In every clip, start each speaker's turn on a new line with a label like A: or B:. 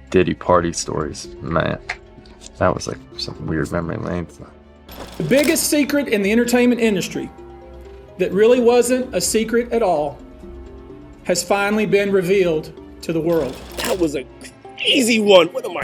A: Diddy party stories. Man, that was like some weird memory lane.
B: The biggest secret in the entertainment industry that really wasn't a secret at all has finally been revealed to the world.
C: That was a crazy one. What am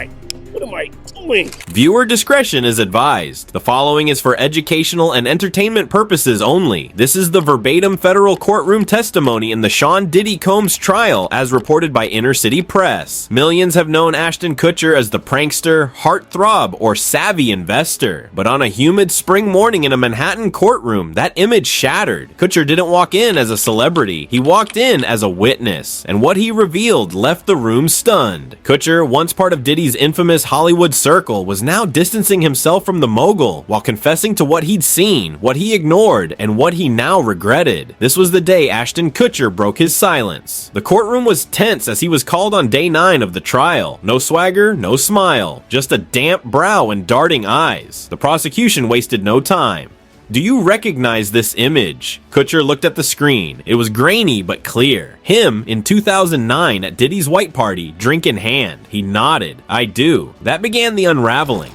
C: I doing?
D: Viewer discretion is advised. The following is for educational and entertainment purposes only. This is the verbatim federal courtroom testimony in the Sean Diddy Combs trial as reported by Inner City Press. Millions have known Ashton Kutcher as the prankster, heartthrob, or savvy investor. But on a humid spring morning in a Manhattan courtroom, that image shattered. Kutcher didn't walk in as a celebrity. He walked in as a witness. And what he revealed left the room stunned. Kutcher, once part of Diddy's infamous Hollywood circle, was now distancing himself from the mogul while confessing to what he'd seen, what he ignored, and what he now regretted. This was the day Ashton Kutcher broke his silence. The courtroom was tense as he was called on day 9 of the trial. No swagger, no smile, just a damp brow and darting eyes. The prosecution wasted no time. Do you recognize this image? Kutcher looked at the screen. It was grainy but clear. Him in 2009 at Diddy's white party, drink in hand. He nodded. I do. That began the unraveling.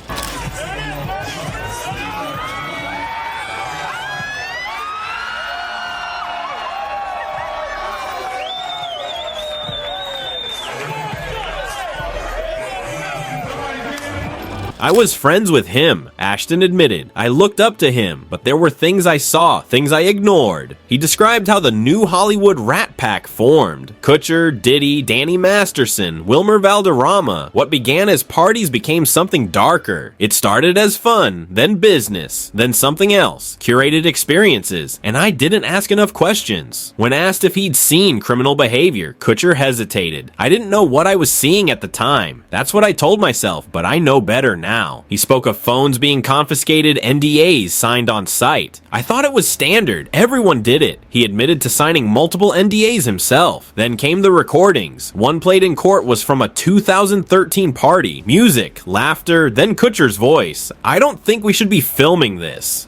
D: I was friends with him, Ashton admitted. I looked up to him, but there were things I saw, things I ignored. He described how the new Hollywood Rat Pack formed. Kutcher, Diddy, Danny Masterson, Wilmer Valderrama. What began as parties became something darker. It started as fun, then business, then something else, curated experiences, and I didn't ask enough questions. When asked if he'd seen criminal behavior, Kutcher hesitated. I didn't know what I was seeing at the time. That's what I told myself, but I know better now. He spoke of phones being confiscated, NDAs signed on site. I thought it was standard. Everyone did it. He admitted to signing multiple NDAs himself. Then came the recordings. One played in court was from a 2013 party. Music, laughter, then Kutcher's voice. I don't think we should be filming this.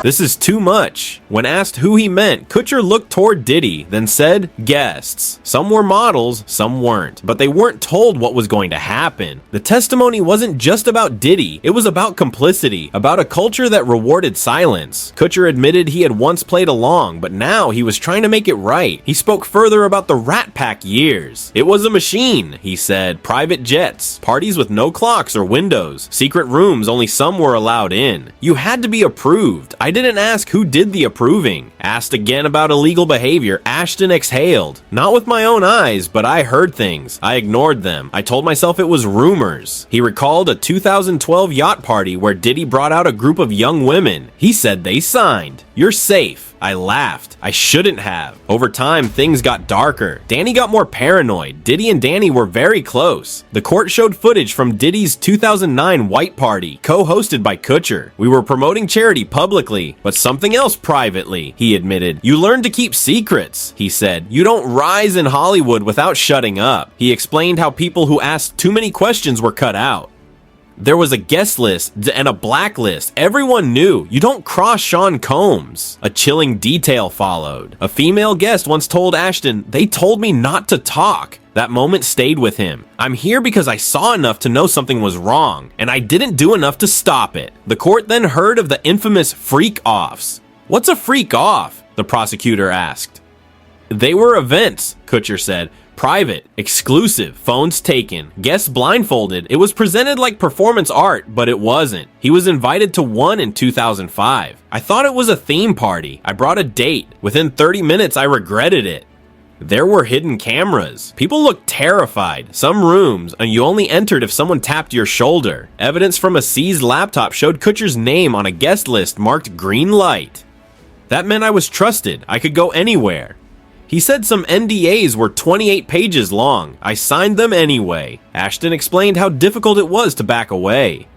D: This is too much. When asked who he meant, Kutcher looked toward Diddy, then said, guests. Some were models, some weren't, but they weren't told what was going to happen. The testimony wasn't just about Diddy, it was about complicity, about a culture that rewarded silence. Kutcher admitted he had once played along, but now he was trying to make it right. He spoke further about the Rat Pack years. It was a machine, he said, private jets, parties with no clocks or windows, secret rooms only some were allowed in. You had to be approved. I didn't ask who did the approving. Asked again about illegal behavior, Ashton exhaled. Not with my own eyes, but I heard things. I ignored them. I told myself it was rumors. He recalled a 2012 yacht party where Diddy brought out a group of young women. He said they signed. You're safe. I laughed. I shouldn't have. Over time, things got darker. Danny got more paranoid. Diddy and Danny were very close. The court showed footage from Diddy's 2009 white party, co-hosted by Kutcher. We were promoting charity publicly, but something else privately, he admitted. You learn to keep secrets, he said. You don't rise in Hollywood without shutting up. He explained how people who asked too many questions were cut out. There was a guest list and a blacklist. Everyone knew. You don't cross Sean Combs. A chilling detail followed. A female guest once told Ashton, they told me not to talk. That moment stayed with him. I'm here because I saw enough to know something was wrong, and I didn't do enough to stop it. The court then heard of the infamous freak-offs. What's a freak-off? The prosecutor asked. They were events, Kutcher said. Private, exclusive, phones taken, guests blindfolded. It was presented like performance art, but it wasn't. He was invited to one in 2005. I thought it was a theme party. I brought a date. Within 30 minutes, I regretted it. There were hidden cameras. People looked terrified. Some rooms, and you only entered if someone tapped your shoulder. Evidence from a seized laptop showed Kutcher's name on a guest list marked green light. That meant I was trusted. I could go anywhere. He said some NDAs were 28 pages long. I signed them anyway. Ashton explained how difficult it was to back away.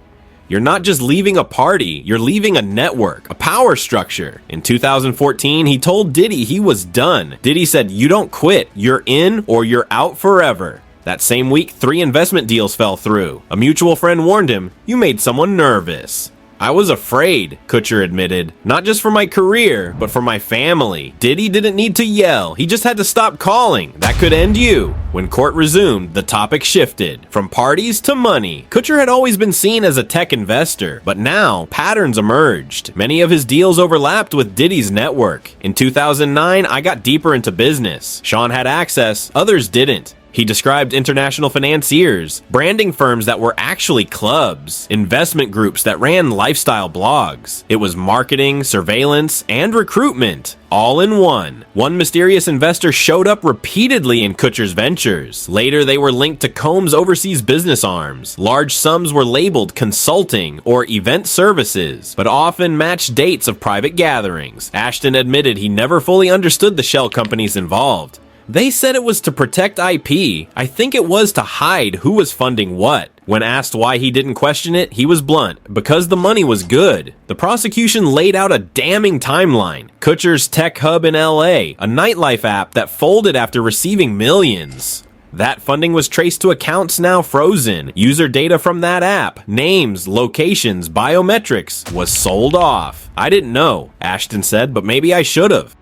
D: You're not just leaving a party, you're leaving a network, a power structure. In 2014, he told Diddy he was done. Diddy said, you don't quit, you're in or you're out forever. That same week, 3 investment deals fell through. A mutual friend warned him, you made someone nervous. I was afraid, Kutcher admitted. Not just for my career, but for my family. Diddy didn't need to yell. He just had to stop calling. That could end you. When court resumed, the topic shifted. From parties to money. Kutcher had always been seen as a tech investor, but now patterns emerged. Many of his deals overlapped with Diddy's network. In 2009, I got deeper into business. Sean had access, others didn't. He described international financiers, branding firms that were actually clubs, investment groups that ran lifestyle blogs. It was marketing, surveillance, and recruitment, all in one. One mysterious investor showed up repeatedly in Kutcher's ventures. Later, they were linked to Combs' overseas business arms. Large sums were labeled consulting or event services, but often matched dates of private gatherings. Ashton admitted he never fully understood the shell companies involved. They said it was to protect IP. I think it was to hide who was funding what. When asked why he didn't question it, he was blunt. Because the money was good. The prosecution laid out a damning timeline. Kutcher's tech hub in LA, a nightlife app that folded after receiving millions. That funding was traced to accounts now frozen. User data from that app, names, locations, biometrics, was sold off. I didn't know, Ashton said, but maybe I should have.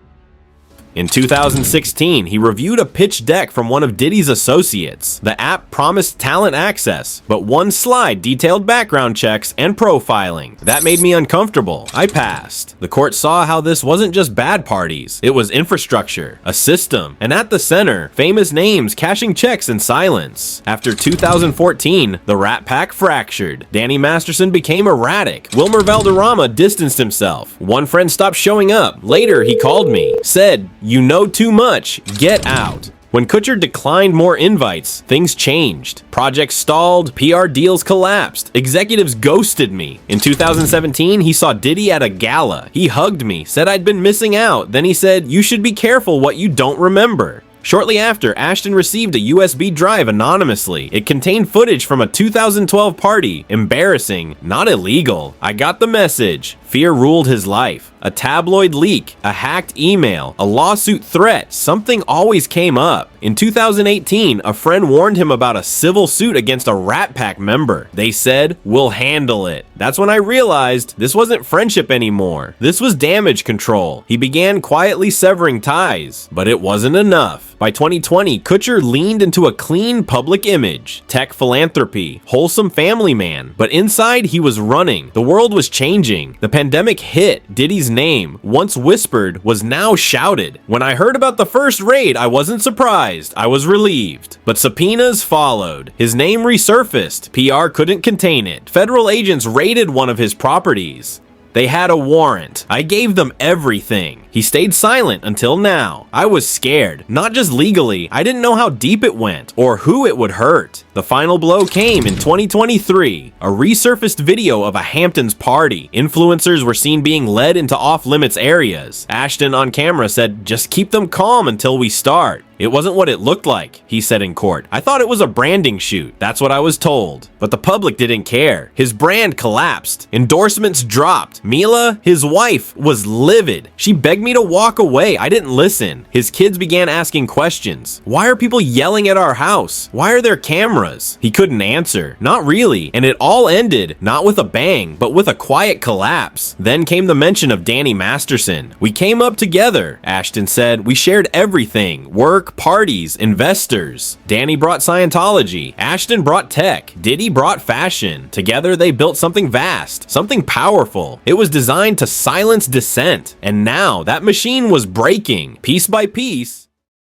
D: In 2016, he reviewed a pitch deck from one of Diddy's associates. The app promised talent access, but one slide detailed background checks and profiling. That made me uncomfortable. I passed. The court saw how this wasn't just bad parties. It was infrastructure, a system, and at the center, famous names cashing checks in silence. After 2014, the Rat Pack fractured. Danny Masterson became erratic. Wilmer Valderrama distanced himself. One friend stopped showing up. Later, he called me, said, "You know too much. Get out." When Kutcher declined more invites, things changed. Projects stalled, PR deals collapsed, executives ghosted me. In 2017, he saw Diddy at a gala. He hugged me, said I'd been missing out. Then he said, "You should be careful what you don't remember." Shortly after, Ashton received a USB drive anonymously. It contained footage from a 2012 party. Embarrassing, not illegal. I got the message. Fear ruled his life. A tabloid leak, a hacked email, a lawsuit threat, something always came up. In 2018, a friend warned him about a civil suit against a Rat Pack member. They said, "We'll handle it." That's when I realized this wasn't friendship anymore. This was damage control. He began quietly severing ties, but it wasn't enough. By 2020, Kutcher leaned into a clean public image, tech philanthropy, wholesome family man, but inside he was running. The world was changing. The pandemic hit. Diddy's name, once whispered, was now shouted. When I heard about the first raid, I wasn't surprised. I was relieved. But subpoenas followed. His name resurfaced. PR couldn't contain it. Federal agents raided one of his properties. They had a warrant. I gave them everything. He stayed silent until now. I was scared. Not just legally, I didn't know how deep it went or who it would hurt. The final blow came in 2023. A resurfaced video of a Hamptons party. Influencers were seen being led into off-limits areas. Ashton on camera said, "Just keep them calm until we start." It wasn't what it looked like, he said in court. I thought it was a branding shoot. That's what I was told. But the public didn't care. His brand collapsed. Endorsements dropped. Mila, his wife, was livid. She begged me to walk away. I didn't listen. His kids began asking questions. Why are people yelling at our house? Why are there cameras? He couldn't answer. Not really. And it all ended, not with a bang, but with a quiet collapse. Then came the mention of Danny Masterson. We came up together, Ashton said. We shared everything. Work, parties, investors. Danny brought Scientology. Ashton brought tech. Diddy brought fashion. Together they built something vast, something powerful. It was designed to silence dissent. And now that machine was breaking, piece by piece.